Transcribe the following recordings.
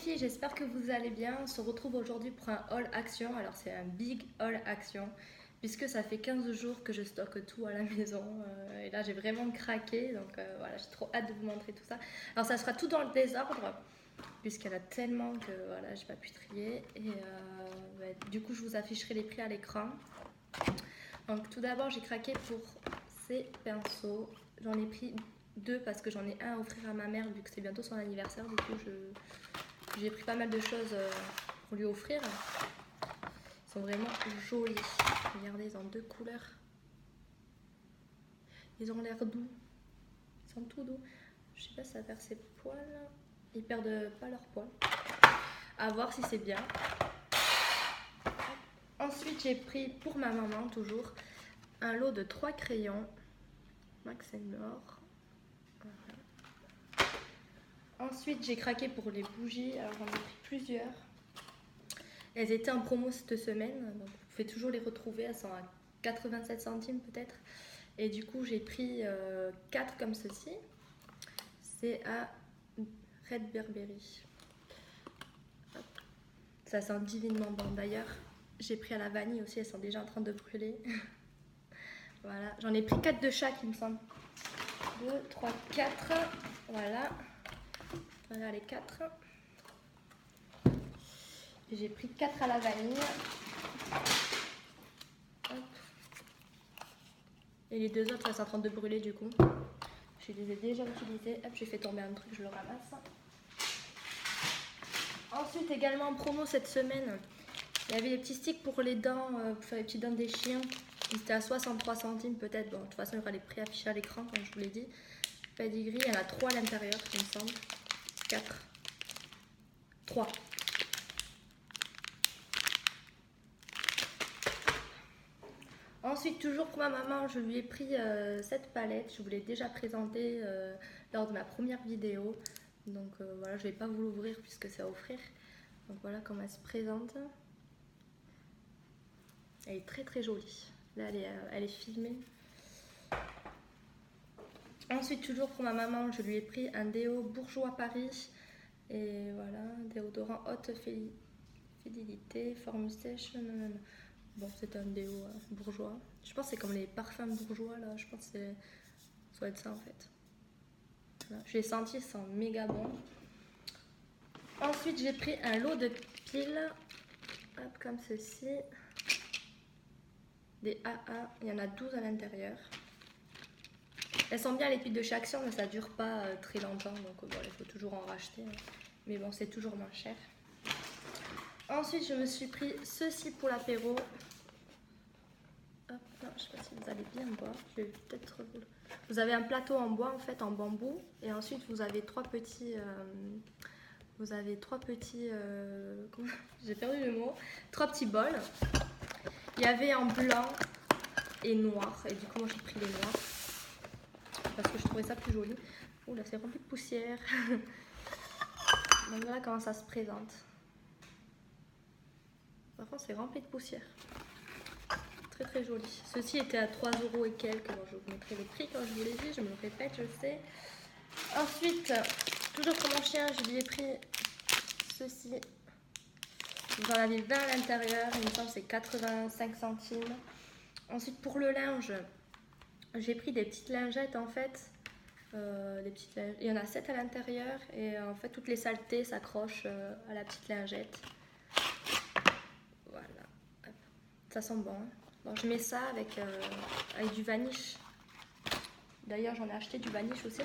filles, j'espère que vous allez bien. On se retrouve aujourd'hui pour un haul action. Alors c'est un big haul action puisque ça fait 15 jours que je stocke tout à la maison et là j'ai vraiment craqué donc voilà, j'ai trop hâte de vous montrer tout ça. Alors ça sera tout dans le désordre puisqu'il y en a tellement que voilà, j'ai pas pu trier et du coup je vous afficherai les prix à l'écran. Donc tout d'abord j'ai craqué pour ces pinceaux. J'en ai pris deux parce que j'en ai un à offrir à ma mère vu que c'est bientôt son anniversaire. Du coup j'ai pris pas mal de choses pour lui offrir. Ils sont vraiment jolis. Regardez, ils ont deux couleurs. Ils ont l'air doux. Ils sont tout doux. Je sais pas si ça perd ses poils. Ils perdent pas leurs poils. À voir si c'est bien. Ensuite, j'ai pris pour ma maman toujours un lot de 3 crayons Max Nord. Voilà. Ensuite, j'ai craqué pour les bougies. Alors, j'en ai pris plusieurs. Elles étaient en promo cette semaine, donc vous pouvez toujours les retrouver. Elles sont à 87 centimes peut-être. Et du coup, j'ai pris 4 comme ceci. C'est à Red Berberry. Ça sent divinement bon. D'ailleurs, j'ai pris à la vanille aussi. Elles sont déjà en train de brûler. Voilà, j'en ai pris 4 de chaque, il me semble. 2, 3, 4. Voilà. Voilà les 4. J'ai pris 4 à la vanille. Hop. Et les deux autres, elles sont en train de brûler du coup. Je les ai déjà utilisés. Hop, j'ai fait tomber un truc, je le ramasse. Ensuite, également en promo cette semaine, il y avait les petits sticks pour les dents, pour faire les petites dents des chiens. Ils étaient à 63 centimes peut-être. Bon, de toute façon, il y aura les prix affichés à l'écran, comme je vous l'ai dit. Pedigree, il y en a 3 à l'intérieur, il me semble. 4. 3. Ensuite, toujours pour ma maman, je lui ai pris cette palette. Je vous l'ai déjà présentée lors de ma première vidéo. Donc voilà, je ne vais pas vous l'ouvrir puisque c'est à offrir. Donc voilà comment elle se présente. Elle est très très jolie. Là, elle est filmée. Ensuite, toujours pour ma maman, je lui ai pris un déo Bourjois Paris. Et voilà, déodorant haute fidélité, forme sèche. Bon, c'est un déo bourgeois. Je pense que c'est comme les parfums bourgeois là. Je pense que ça doit être ça en fait. Voilà. Je l'ai senti, ça sent méga bon. Ensuite, j'ai pris un lot de piles. Hop, comme ceci. Des AA. Il y en a 12 à l'intérieur. Elles sont bien les piles de chez Action, mais ça ne dure pas très longtemps. Donc voilà, il faut toujours en racheter. Mais bon, c'est toujours moins cher. Ensuite, je me suis pris ceci pour l'apéro. Hop, non, je ne sais pas si vous allez bien voir. Je vais peut-être vous avez un plateau en bois en fait, en bambou, et ensuite vous avez trois petits. J'ai perdu le mot. 3 petits bols. Il y avait en blanc et noir, et du coup moi j'ai pris les noirs parce que je trouvais ça plus joli. Oh là, c'est rempli de poussière. Donc voilà comment ça se présente. Par contre, c'est rempli de poussière. Très très joli. Ceci était à 3 € et quelques. Bon, je vous mettrai les prix quand je vous l'ai dit, je me le répète, je sais. Ensuite, toujours pour mon chien, je lui ai pris ceci. Vous en avez 20 à l'intérieur, il me semble que c'est 85 centimes. Ensuite, pour le linge, j'ai pris des petites lingettes en fait. Il y en a 7 à l'intérieur et en fait, toutes les saletés s'accrochent à la petite lingette. Voilà. Ça sent bon. Bon, je mets ça avec du vanish. D'ailleurs, j'en ai acheté du vanish aussi.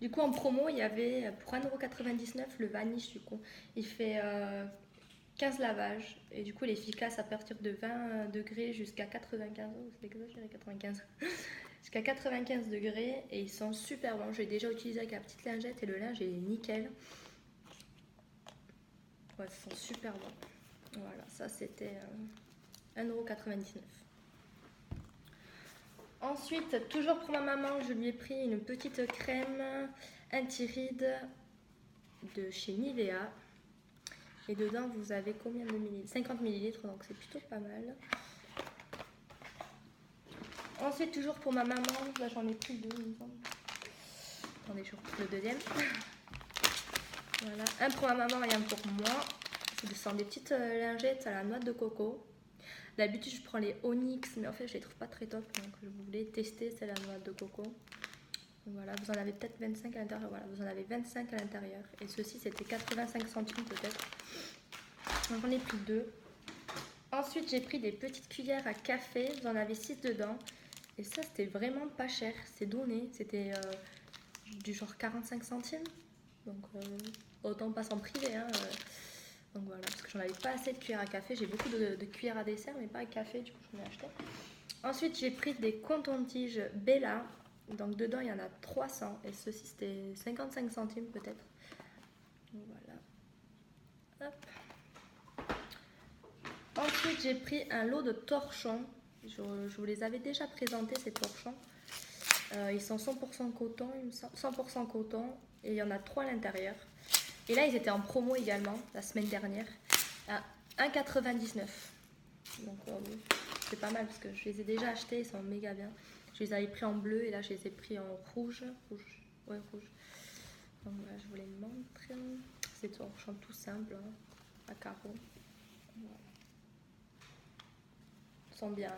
Du coup, en promo, il y avait pour 1,99 € le vanish. Du coup, il fait 15 lavages. Et du coup, il est efficace à partir de 20 degrés jusqu'à 95. Oh, c'est exagéré, 95. Jusqu'à 95 degrés. Et ils sont super bons. J'ai déjà utilisé avec la petite lingette et le linge est nickel. Ouais, ils sont super bons. Voilà, ça c'était 1,99 €. Ensuite, toujours pour ma maman, je lui ai pris une petite crème anti-rides de chez Nivea. Et dedans, vous avez combien de millilitres? 50 ml, donc c'est plutôt pas mal. Ensuite, toujours pour ma maman, là j'en ai pris 2, il me semble. Attendez, je reprends le deuxième. Voilà, un pour ma maman et un pour moi. Ce sont des petites lingettes à la noix de coco. D'habitude, je prends les Onyx, mais en fait, je les trouve pas très top. Donc, je voulais tester celle à la noix de coco. Donc, voilà, vous en avez peut-être 25 à l'intérieur. Voilà, vous en avez 25 à l'intérieur. Et ceci, c'était 85 centimes peut-être. Donc, j'en ai pris 2. Ensuite, j'ai pris des petites cuillères à café. Vous en avez 6 dedans. Et ça, c'était vraiment pas cher. C'est donné. C'était du genre 45 centimes. Donc, autant pas s'en priver. Hein. Donc voilà, parce que j'en avais pas assez de cuillères à café. J'ai beaucoup de cuillères à dessert, mais pas à café. Du coup, j'en ai acheté. Ensuite, j'ai pris des cotons-tiges Bella. Donc, dedans, il y en a 300. Et ceci, c'était 55 centimes peut-être. Donc, voilà. Hop. Ensuite, j'ai pris un lot de torchons. Je vous les avais déjà présentés, ces torchons. Ils sont 100% coton, 100% coton. Et il y en a 3 à l'intérieur. Et là, ils étaient en promo également, la semaine dernière, à 1,99 €. Donc, c'est pas mal parce que je les ai déjà achetés, ils sont méga bien. Je les avais pris en bleu et là, je les ai pris en rouge. Ouais, rouge. Donc, voilà, je vous les montre. C'est torchons tout simple, hein, à carreaux. Voilà. Ils sont bien.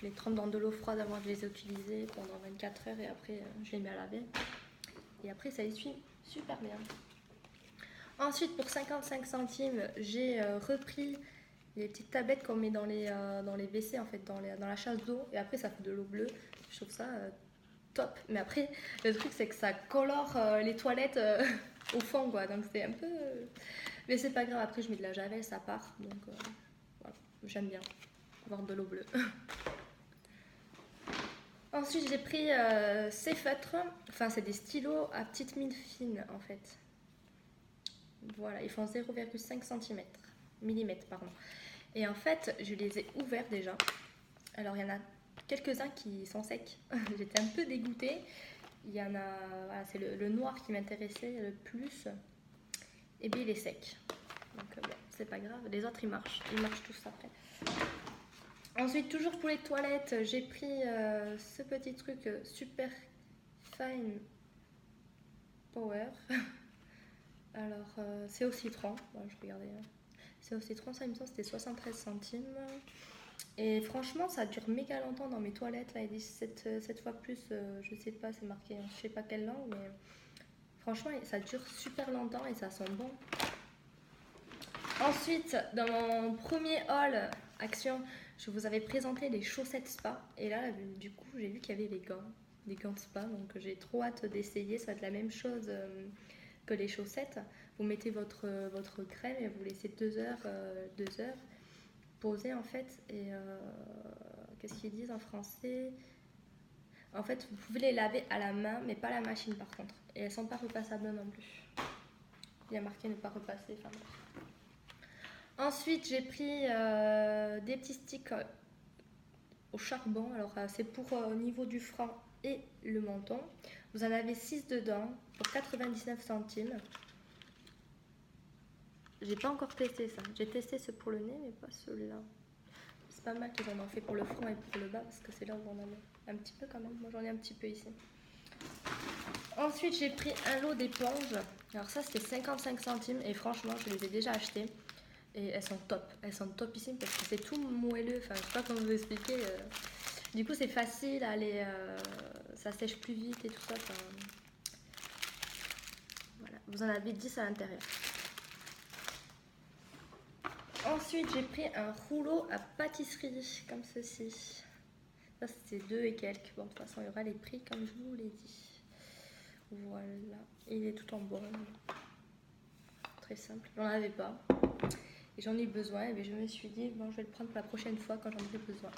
Je les trempe dans de l'eau froide avant de les utiliser pendant 24 heures et après, je les mets à laver. Et après, ça essuie super bien. Ensuite, pour 55 centimes, j'ai repris les petites tablettes qu'on met dans les WC, en fait, dans la chasse d'eau. Et après, ça fait de l'eau bleue. Je trouve ça top. Mais après, le truc, c'est que ça colore les toilettes au fond, quoi. Donc, c'est un peu... Mais c'est pas grave. Après, je mets de la javel, ça part. Donc, voilà. J'aime bien avoir de l'eau bleue. Ensuite, j'ai pris ces feutres. Enfin, c'est des stylos à petite mine fine, en fait. Voilà, ils font 0,5 cm. Millimètres, pardon. Et en fait, je les ai ouverts déjà. Alors, il y en a quelques-uns qui sont secs. J'étais un peu dégoûtée. Il y en a... Voilà, c'est le noir qui m'intéressait le plus. Et bien, il est sec. Donc, bon, c'est pas grave. Les autres, ils marchent. Ils marchent tous après. Ensuite, toujours pour les toilettes, j'ai pris ce petit truc Super Fine Power. Alors, c'est au citron. Bon, je regardais. C'est au citron, ça, il me semble, c'était 73 centimes. Et franchement, ça dure méga longtemps dans mes toilettes. Là, ils disent 7 fois plus, je sais pas, c'est marqué, je sais pas quelle langue, mais franchement, ça dure super longtemps et ça sent bon. Ensuite, dans mon premier haul Action, je vous avais présenté les chaussettes spa. Et là, du coup, j'ai vu qu'il y avait des gants de spa. Donc, j'ai trop hâte d'essayer. Ça va être la même chose que les chaussettes. Vous mettez votre crème et vous laissez 2 heures poser en fait. Et qu'est-ce qu'ils disent en français? En fait, vous pouvez les laver à la main, mais pas à la machine par contre. Et elles sont pas repassables non plus. Il y a marqué ne pas repasser. Enfin, bref. Ensuite, j'ai pris des petits sticks au charbon. Alors, c'est pour au niveau du front et le menton. Vous en avez 6 dedans pour 99 centimes. J'ai pas encore testé ça. J'ai testé ce pour le nez, mais pas celui-là. C'est pas mal qu'ils en ont fait pour le front et pour le bas, parce que c'est là où on en a un petit peu quand même. Moi, j'en ai un petit peu ici. Ensuite, j'ai pris un lot d'éponges. Alors ça, c'était 55 centimes. Et franchement, je les ai déjà achetées. Et elles sont top. Elles sont topissimes parce que c'est tout moelleux. Enfin, je sais pas comment vous expliquer. Du coup, c'est facile à aller... ça sèche plus vite et tout ça. Enfin, voilà. Vous en avez 10 à l'intérieur. Ensuite, j'ai pris un rouleau à pâtisserie, comme ceci. Ça, c'était 2 et quelques. Bon, de toute façon, il y aura les prix, comme je vous l'ai dit. Voilà. Et il est tout en bois. Très simple. J'en avais pas. Et j'en ai eu besoin. Et je me suis dit, bon, je vais le prendre pour la prochaine fois quand j'en aurai besoin.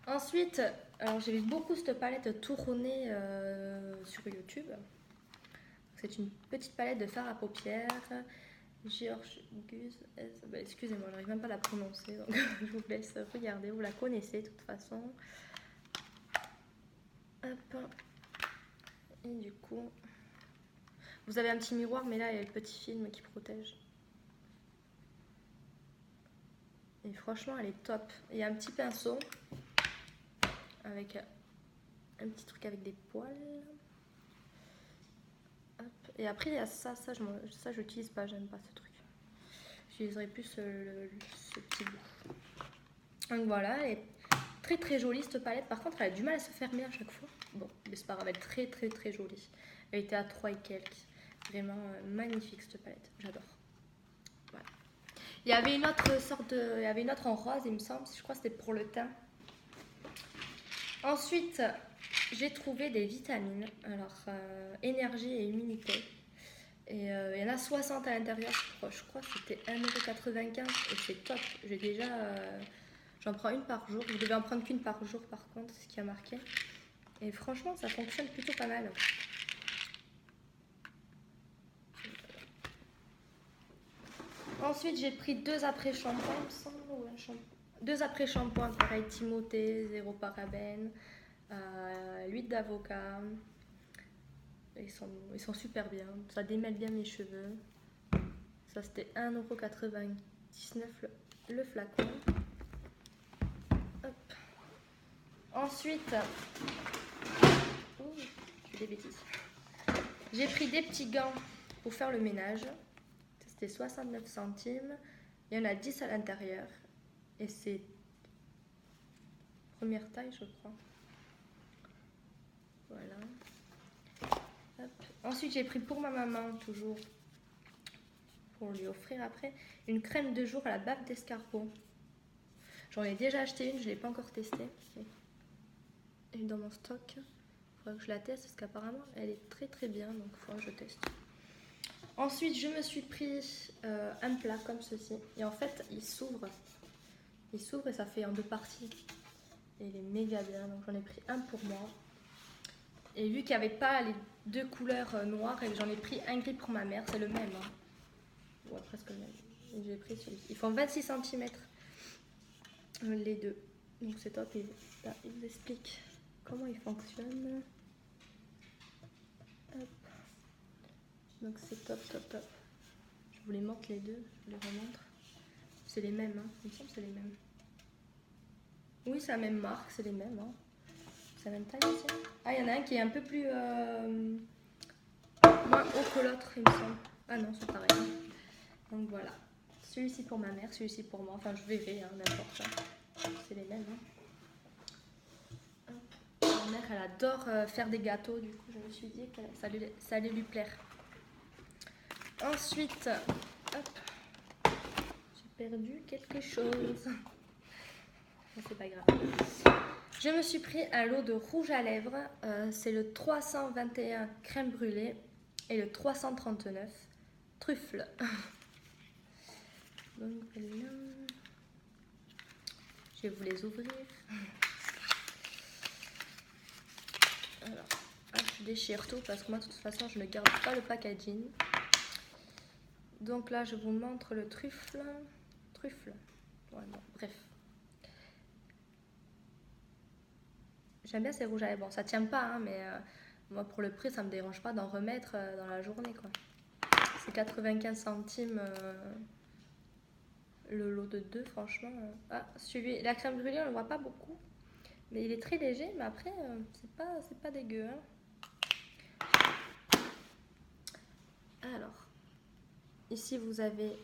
Ensuite, alors j'ai vu beaucoup cette palette tournée sur YouTube. C'est une petite palette de fard à paupières. Georges Guz, excusez-moi, j'arrive même pas à la prononcer, donc je vous laisse regarder, vous la connaissez de toute façon. Hop. Et du coup, vous avez un petit miroir, mais là il y a le petit film qui protège. Et franchement, elle est top. Il y a un petit pinceau avec un petit truc avec des poils. Hop. Et après, il y a ça, ça je n'utilise pas, j'aime pas ce truc. J'utiliserai plus ce petit bout. Donc voilà, elle est très très jolie cette palette. Par contre, elle a du mal à se fermer à chaque fois. Bon, mais c'est pas grave, elle est très très très jolie. Elle était à 3 et quelques. Vraiment magnifique cette palette, j'adore. Voilà. Il y avait une autre sorte de... Il y avait une autre en rose, il me semble. Je crois que c'était pour le teint. Ensuite, j'ai trouvé des vitamines. Alors, énergie et immunité. Et il y en a 60 à l'intérieur, je crois que c'était 1,95 € et c'est top. J'ai déjà, j'en prends une par jour. Je devais en prendre qu'une par jour par contre, c'est ce qui a marqué. Et franchement, ça fonctionne plutôt pas mal. Ensuite, j'ai pris 2 après-shampoings, il me semble, ou un shampoing. 2 après-shampoings, pareil, Timothée, 0 parabène, l'huile d'avocat. Ils sont super bien, ça démêle bien mes cheveux. Ça c'était 1,99 € le flacon. Hop. Ensuite, je fais des bêtises. J'ai pris des petits gants pour faire le ménage. C'était 69 centimes. Il y en a 10 à l'intérieur. Et c'est première taille, je crois. Voilà. Hop. Ensuite, j'ai pris pour ma maman, toujours, pour lui offrir après, une crème de jour à la bave d'escargot. J'en ai déjà acheté une, je ne l'ai pas encore testée. Elle est dans mon stock. Il faudra que je la teste parce qu'apparemment, elle est très très bien. Donc, il faudra que je teste. Ensuite, je me suis pris un plat comme ceci. Et en fait, il s'ouvre. Il s'ouvre et ça fait en 2 parties. Et il est méga bien. Donc, j'en ai pris un pour moi. Et vu qu'il n'y avait pas les 2 couleurs noires, j'en ai pris un gris pour ma mère. C'est le même. Hein. Ouais, presque le même. Et j'ai pris celui-ci. Ils font 26 cm. Les deux. Donc, c'est top. Et là, il vous explique comment ils fonctionnent. Hop. Donc c'est top, top, top. Je vous les montre les deux, je vous les remontre. C'est les mêmes, hein. Il me semble que c'est les mêmes. Oui, c'est la même marque, c'est les mêmes. Hein. C'est la même taille aussi. Ah, il y en a un qui est un peu plus moins haut que l'autre, il me semble. Ah non, c'est pareil. Donc voilà. Celui-ci pour ma mère, celui-ci pour moi. Enfin, je verrai, hein, n'importe. C'est les mêmes. Hein. Ma mère, elle adore faire des gâteaux, du coup, je me suis dit que ça allait lui plaire. Ensuite, hop, j'ai perdu quelque chose. C'est pas grave. Je me suis pris un lot de rouge à lèvres. C'est le 321 crème brûlée et le 339 truffle. Donc là, je vais vous les ouvrir. Alors, je déchire tout parce que moi, de toute façon, je ne garde pas le packaging. Donc là, je vous montre le truffle. Truffle. Ouais, bon, bref. J'aime bien ces rouges à lèvres. Bon, ça tient pas, hein, mais moi, pour le prix, ça me dérange pas d'en remettre dans la journée, quoi. C'est 95 centimes le lot de 2, franchement. Ah, celui, la crème brûlée, on le voit pas beaucoup. Mais il est très léger, mais après, c'est pas dégueu. Hein. Alors, ici, vous avez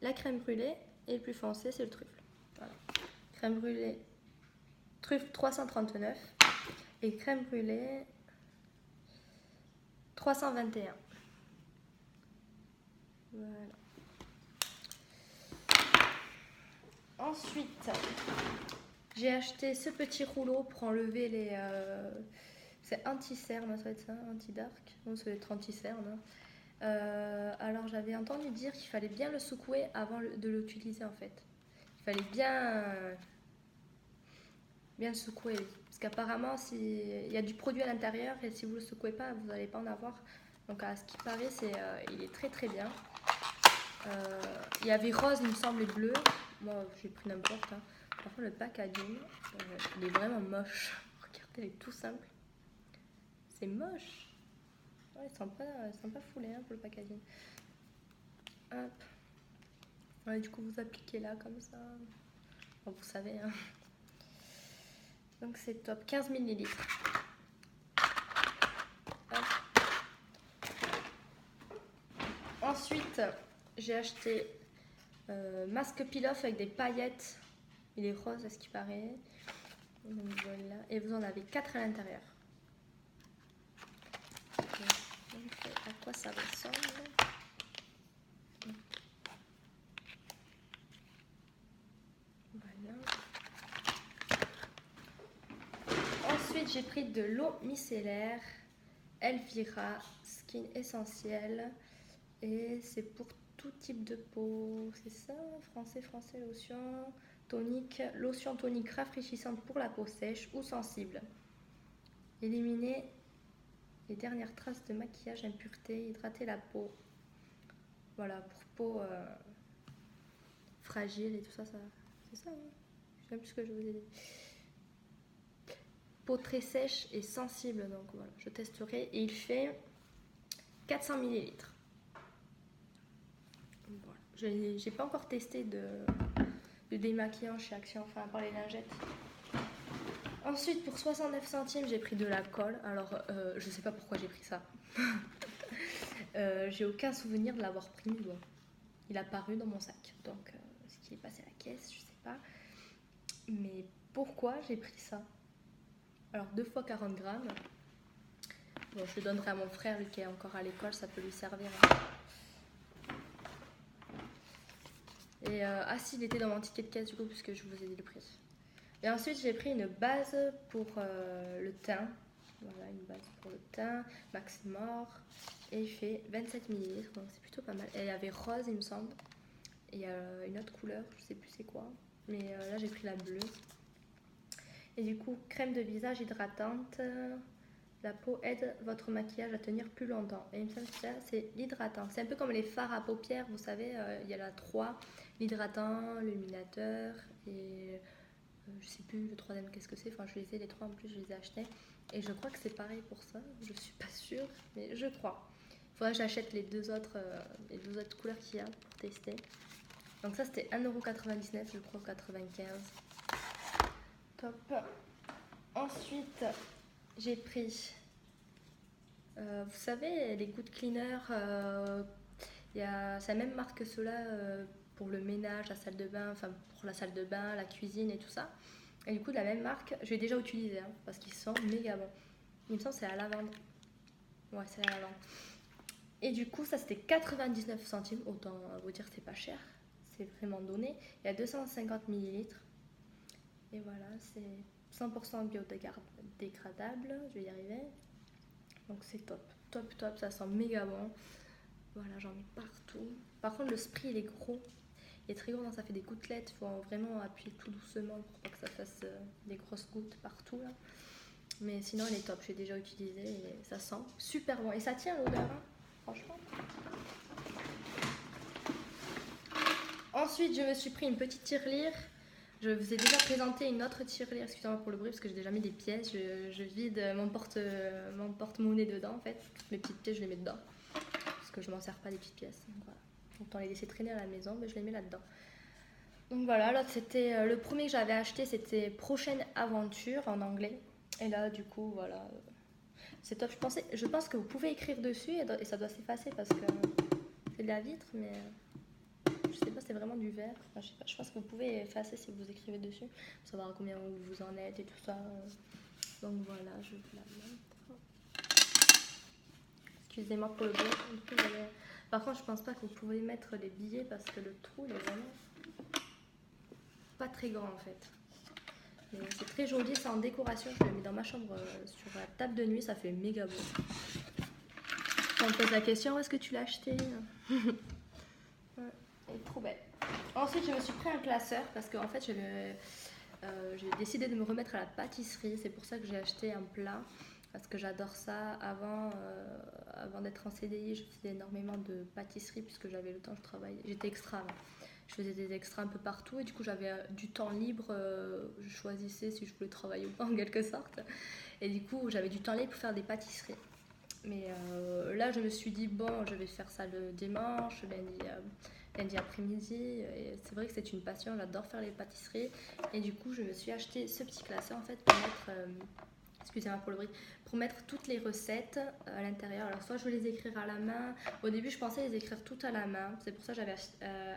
la crème brûlée et le plus foncé, c'est le truffle. Voilà. Crème brûlée, truffle 339 et crème brûlée 321. Voilà. Ensuite, j'ai acheté ce petit rouleau pour enlever les... c'est anti-cerne, ça va être ça, anti-dark. Non, ça va être anti-cerne. Alors, j'avais entendu dire qu'il fallait bien le secouer avant de l'utiliser, en fait. Il fallait bien le secouer. Parce qu'apparemment, il y a du produit à l'intérieur et si vous ne le secouez pas, vous n'allez pas en avoir. Donc, à ce qui paraît, il est très très bien. Il y avait rose, il me semble, et bleu. Moi, j'ai pris n'importe. Hein. Par contre, le packaging, il est vraiment moche. Regardez, il est tout simple. C'est moche. Ouais, ils sont pas foulés hein, pour le packaging. Hop. Ouais, du coup, vous appliquez là, comme ça. Bon, vous savez. Hein. Donc, c'est top. 15 ml. Hop. Ensuite, j'ai acheté masque peel-off avec des paillettes. Il est rose à ce qui paraît. Donc voilà. Et vous en avez 4 à l'intérieur. À quoi ça ressemble? Voilà. Ensuite, j'ai pris de l'eau micellaire Elvira Skin Essentiel. Et c'est pour tout type de peau. C'est ça, français, lotion tonique. Lotion tonique rafraîchissante pour la peau sèche ou sensible. Éliminer les dernières traces de maquillage, impureté, hydrater la peau. Voilà, pour peau fragile et tout ça, c'est ça, hein. Je sais même plus ce que je vous ai dit. Peau très sèche et sensible, donc voilà, je testerai. Et il fait 400 ml. Voilà. J'ai pas encore testé de démaquillant chez Action, enfin à part les lingettes. Ensuite, pour 69 centimes, j'ai pris de la colle. Alors, je sais pas pourquoi j'ai pris ça. J'ai aucun souvenir de l'avoir pris, mais bon, il a paru dans mon sac. Donc, ce qui est passé à la caisse, je sais pas. Mais pourquoi j'ai pris ça? Alors, 2 fois 40 grammes. Bon, je le donnerai à mon frère, lui qui est encore à l'école, ça peut lui servir. Et si, il était dans mon ticket de caisse du coup, puisque je vous ai dit le prix. Et ensuite, j'ai pris une base pour le teint. Voilà, une base pour le teint, Maximor. Et il fait 27 ml, donc c'est plutôt pas mal. Et il y avait rose, il me semble. Et il y a une autre couleur, je sais plus c'est quoi. Mais là, j'ai pris la bleue. Et du coup, crème de visage hydratante. La peau aide votre maquillage à tenir plus longtemps. Et il me semble que ça, c'est l'hydratant. C'est un peu comme les fards à paupières, vous savez, il y a la 3, l'hydratant, l'illuminateur et je sais plus le troisième qu'est-ce que c'est. Enfin, je les ai les 3 en plus, je les ai achetés. Et je crois que c'est pareil pour ça. Je suis pas sûre, mais je crois. Il faudrait que j'achète les deux autres couleurs qu'il y a pour tester. Donc ça, c'était 1,99€, je crois, 95. Top. Ensuite, j'ai pris, vous savez, les good cleaner, c'est la même marque que ceux-là pour le ménage, la salle de bain, enfin pour la salle de bain, la cuisine et tout ça. Et du coup, de la même marque, je l'ai déjà utilisé parce qu'ils sont méga bons. Il me semble que c'est à la lavande. Ouais, c'est à la lavande. Et du coup, ça c'était 99 centimes, autant vous dire que c'est pas cher, c'est vraiment donné. Il y a 250 ml. Et voilà, c'est 100% biodégradable, je vais y arriver. Donc c'est top, top, top, ça sent méga bon. Voilà, j'en ai partout. Par contre, le spray, il est gros. Il est très gros, ça fait des gouttelettes. Il faut vraiment appuyer tout doucement pour pas que ça fasse des grosses gouttes partout, là. Mais sinon, il est top. J'ai déjà utilisé et ça sent super bon. Et ça tient l'odeur, hein, franchement. Ensuite, je me suis pris une petite tirelire. Je vous ai déjà présenté une autre tirelire, excusez-moi pour le bruit, parce que j'ai déjà mis des pièces. Je vide mon porte-monnaie dedans, en fait. Mes petites pièces, je les mets dedans. Parce que je m'en sers pas des petites pièces. Donc, voilà. Autant les laisser traîner à la maison, mais je les mets là-dedans. Donc voilà, l'autre c'était le premier que j'avais acheté, c'était Prochaine Aventure en anglais. Et là, du coup, voilà, c'est top. Je pense que vous pouvez écrire dessus et ça doit s'effacer parce que c'est de la vitre, mais je sais pas, c'est vraiment du verre. Enfin, je sais pas, je pense que vous pouvez effacer si vous écrivez dessus pour savoir combien vous en êtes et tout ça. Donc voilà, je vais vous la mettre. Excusez-moi pour le bruit. Par contre, je pense pas que vous pouvez mettre les billets parce que le trou il est vraiment pas très grand en fait. Mais c'est très joli, c'est en décoration. Je le mets dans ma chambre sur la table de nuit, ça fait méga beau. On me pose la question, où est-ce que tu l'as acheté? Ouais, elle est trop belle. Ensuite, je me suis pris un classeur parce qu'en fait, j'ai décidé de me remettre à la pâtisserie. C'est pour ça que j'ai acheté un plat. Parce que j'adore ça. Avant d'être en CDI, je faisais énormément de pâtisserie puisque j'avais le temps, je travaillais. J'étais extra avant. Je faisais des extras un peu partout et du coup j'avais du temps libre. Je choisissais si je voulais travailler ou pas en quelque sorte. Et du coup j'avais du temps libre pour faire des pâtisseries. Mais là je me suis dit bon, je vais faire ça le dimanche, lundi après-midi. Et c'est vrai que c'est une passion, j'adore faire les pâtisseries. Et du coup je me suis acheté ce petit classeur en fait pour mettre excusez-moi pour le bruit, pour mettre toutes les recettes à l'intérieur. Alors soit je vais les écrire à la main, au début je pensais les écrire toutes à la main, c'est pour ça que j'avais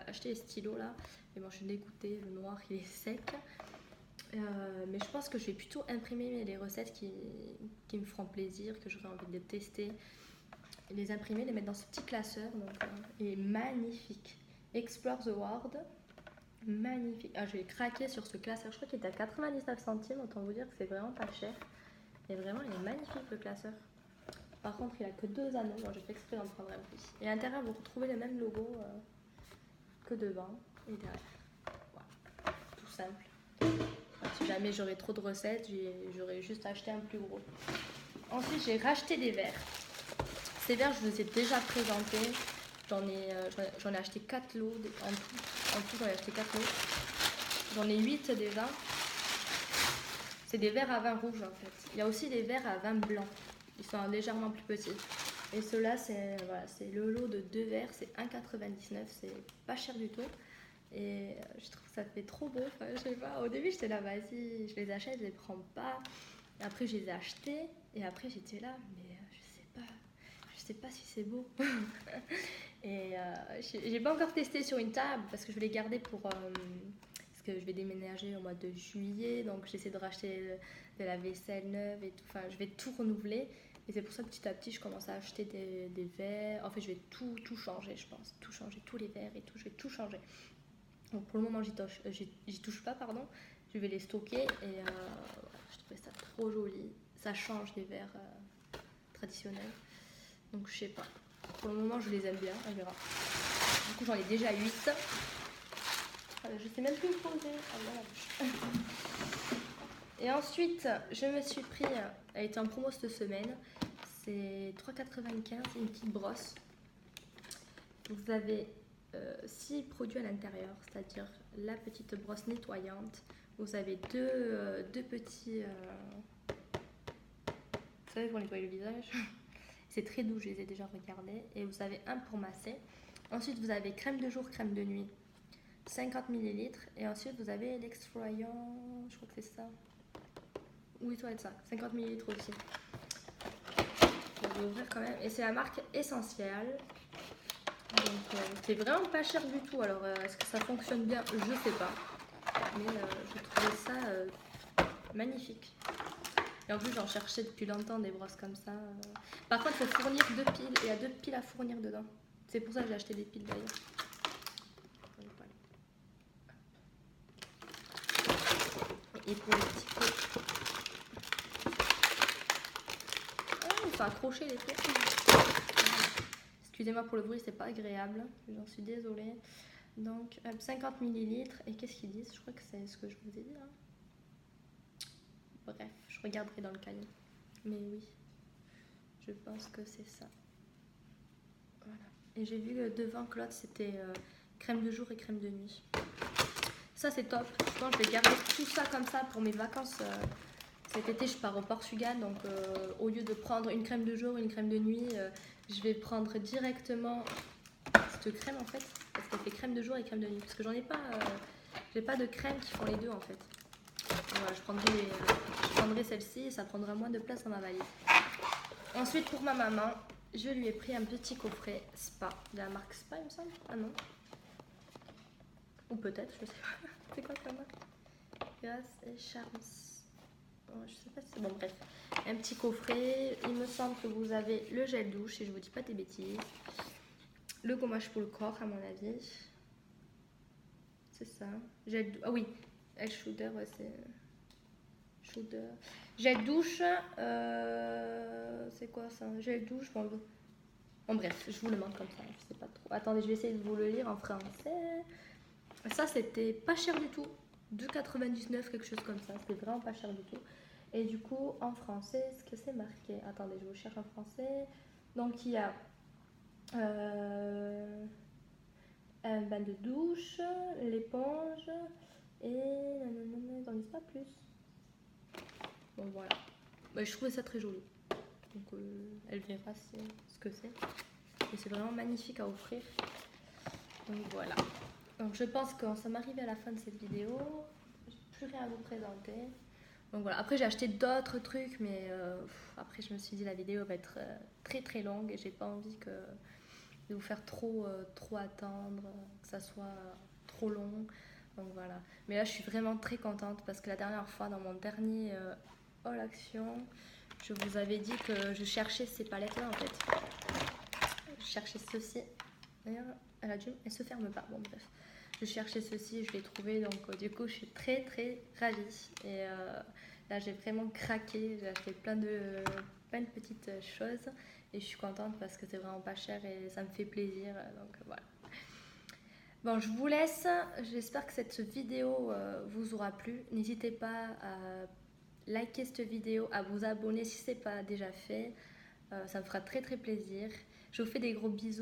acheté les stylos là, mais bon je suis dégoûtée, le noir il est sec. Mais je pense que je vais plutôt imprimer les recettes qui me feront plaisir, que j'aurai envie de tester, et les imprimer, les mettre dans ce petit classeur. Donc, il est magnifique. Explore the World, magnifique. Ah, je vais craquer sur ce classeur, je crois qu'il est à 99 centimes, autant vous dire que c'est vraiment pas cher. Et vraiment, il est magnifique le classeur. Par contre, il a que 2 anneaux. Moi, j'ai fait exprès d'en prendre un plus. Et à l'intérieur, vous retrouvez le même logo que devant et derrière. Voilà. Tout simple. Si jamais j'aurais trop de recettes, j'aurais juste acheté un plus gros. Ensuite, j'ai racheté des verres. Ces verres, je vous ai déjà présentés. J'en ai acheté 4 lots. En tout, j'en ai acheté 4 lots. J'en ai 8 déjà. C'est des verres à vin rouge en fait. Il y a aussi des verres à vin blanc. Ils sont légèrement plus petits. Et ceux-là, c'est le lot de 2 verres. C'est 1,99. C'est pas cher du tout. Et je trouve que ça fait trop beau. Enfin, je sais pas. Au début, j'étais là, vas-y, je les achète, je les prends pas. Et après, je les ai achetés. Et après, j'étais là, mais je sais pas si c'est beau. Et j'ai pas encore testé sur une table parce que je vais les garder pour. Parce que je vais déménager au mois de juillet. Donc, j'essaie de racheter de la vaisselle neuve et tout. Enfin, je vais tout renouveler. Et c'est pour ça que petit à petit, je commence à acheter des verres. En fait, je vais tout changer, je pense. Tout changer, tous les verres et tout. Je vais tout changer. Donc pour le moment, j'y touche pas, pardon. Je vais les stocker et je trouvais ça trop joli. Ça change des verres traditionnels. Donc je sais pas. Pour le moment, je les aime bien, on verra. Du coup, j'en ai déjà 8. Je sais même plus où poser. Ah, voilà. Et ensuite, je me suis pris, elle était en promo cette semaine. C'est 3,95, une petite brosse. Vous avez 6 produits à l'intérieur, c'est-à-dire la petite brosse nettoyante. Vous avez deux petits... vous savez, pour nettoyer le visage. C'est très doux, je les ai déjà regardés. Et vous avez un pour masser. Ensuite, vous avez crème de jour, crème de nuit, 50 ml. Et ensuite, vous avez l'exfoliant, je crois que c'est ça. Oui, ça va être ça, 50 ml aussi. Je vais ouvrir quand même. Et c'est la marque Essentielle. Donc c'est vraiment pas cher du tout. Alors est-ce que ça fonctionne bien? Je sais pas. Mais je trouvais ça magnifique. Et en plus j'en cherchais depuis longtemps des brosses comme ça. Par contre il faut fournir 2 piles. Il y a 2 piles à fournir dedans. C'est pour ça que j'ai acheté des piles d'ailleurs. Et pour les petits pots. Ah, ils sont accrochés les pots. Excusez-moi pour le bruit, c'est pas agréable. J'en suis désolée. Donc 50 ml. Et qu'est-ce qu'ils disent? Je crois que c'est ce que je vous ai dit. Hein. Bref, je regarderai dans le cahier. Mais oui, je pense que c'est ça. Voilà. Et j'ai vu devant que l'autre c'était crème de jour et crème de nuit. Ça c'est top. Je pense que je vais garder tout ça comme ça pour mes vacances. Cet été je pars au Portugal. Donc au lieu de prendre une crème de jour, une crème de nuit, je vais prendre directement cette crème en fait. Parce qu'elle fait crème de jour et crème de nuit. Parce que j'en ai pas. J'ai pas de crème qui font les deux en fait. Voilà, je prendrai celle-ci et ça prendra moins de place dans ma valise. Ensuite, pour ma maman, je lui ai pris un petit coffret Spa, de la marque Spa, il me semble. Ah non. Ou peut-être, je sais pas. C'est quoi cette marque? Grace et Charms. Oh, je sais pas si c'est bon, bref. Un petit coffret. Il me semble que vous avez le gel douche, si je vous dis pas des bêtises. Le gommage pour le corps, à mon avis. C'est ça. Gel douche. Ah oui, El Shooter, ouais, c'est. Shooter. Gel douche, c'est quoi ça? Gel douche, bon bref, je vous le montre comme ça, je sais pas trop. Attendez, je vais essayer de vous le lire en français. Ça c'était pas cher du tout, 2,99 quelque chose comme ça, c'était vraiment pas cher du tout. Et du coup en français, ce que c'est marqué? Attendez, je vous cherche en français. Donc il y a un bain de douche, l'éponge et ils n'en disent pas plus. Bon voilà, bah, je trouvais ça très joli. Donc elle verra ce que c'est. Et c'est vraiment magnifique à offrir. Donc voilà. Donc je pense que ça m'arrive à la fin de cette vidéo. J'ai plus rien à vous présenter. Donc voilà, après j'ai acheté d'autres trucs, mais après je me suis dit la vidéo va être très très longue et j'ai pas envie de vous faire trop attendre, que ça soit trop long. Donc voilà. Mais là je suis vraiment très contente parce que la dernière fois dans mon dernier haul action, je vous avais dit que je cherchais ces palettes là en fait. Je cherchais ceci. D'ailleurs, elle se ferme pas. Bon bref. Je cherchais ceci et je l'ai trouvé, donc du coup je suis très très ravie. Et là j'ai vraiment craqué, j'ai acheté plein de petites choses et je suis contente parce que c'est vraiment pas cher et ça me fait plaisir. Donc voilà. Bon, je vous laisse. J'espère que cette vidéo vous aura plu. N'hésitez pas à liker cette vidéo, à vous abonner si ce n'est pas déjà fait. Ça me fera très très plaisir. Je vous fais des gros bisous.